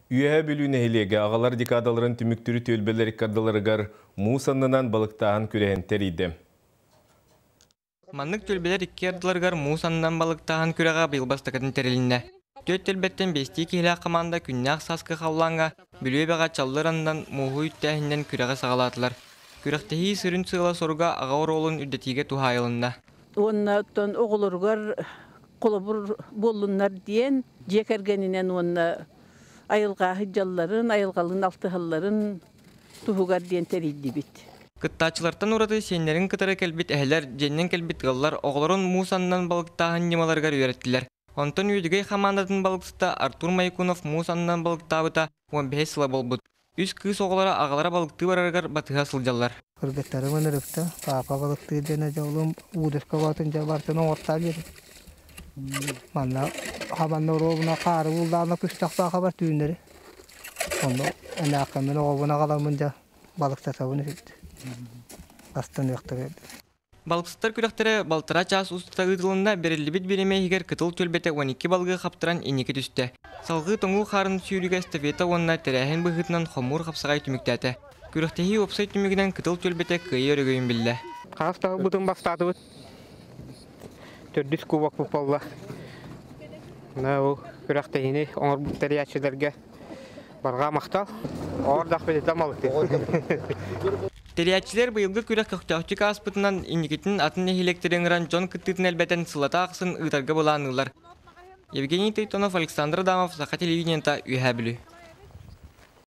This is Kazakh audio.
Үйе білуіне хелеге ағалар декадаларын түміктірі төлбелер кардаларыгар мусанынан балықтағын күреген терейді. Маннык төлбелер иккердыларгар мусанынан балықтағын күреға бұйылбастықатын терелінне. Төт төлбеттен бести кейлі команда күннәқ саскы қауланға білуе бәға чаллырандан муғу үттәхінден күреға сағалатылар. Күректехи сырын сығыла сорға ағауыр олын үддетиге тухайылында. Оннан оғылырғар қолыбыр болынар дейін жекергенінен онна айылға хыджалларын, айылғалын алтығаларын тухугар дейін терейді бит. Кыттачылардан урады сенлерин кытары келбит әһләр, женнен келбит гыллар оғларын мусаннан балықтағын немаларгар үйреттілер. Онтон үйдігей хамандатын балықтыста Артур Майкунов мусаннан балықтабыта 15 сыла болбут. Үз кыз оғлары ағалара балықты бараргар батыға сылжалар. Кыргыттары мынырыпты, папа балықты дене жолым удышқа батынжа бартын оңырта бері. Манна хабанны робына қары бұлдағына пүстақта қабар түйіндері. Онда әне аққамен оғыбына қаламынжа балықта сабыны сөйді. Астын өқтір еді. Балықсыстар күректері балтыра час ұстыта ғытылында берілібіт береме егер кытыл төлбеті 12 балғы қаптыран енекі түсті. Салғы тоңу қарын сүйрігі эстафета онына тәрәхін бұғытынан қомур қапсағай түміктәті. Күректегі опсай түмігінен кытыл төлбеті күйі өрігейін білді. Қастағы бұтын бастады бұд. Төрдіс кубак бұпалла. Күректегіне оңыр бұқтары әшілерге барға мақтал. Ордақ бәлетті малықты. Терiyatçiler bıyılgı kürek köktağçık aspıtından iniketinin atın ehilekтереңіран Джон кыттытын әлбәтен сылата ақсын ұйтарға боланылар. Евгений Тайтонов, Александр Адамов, Саха телевидениента үйә білі.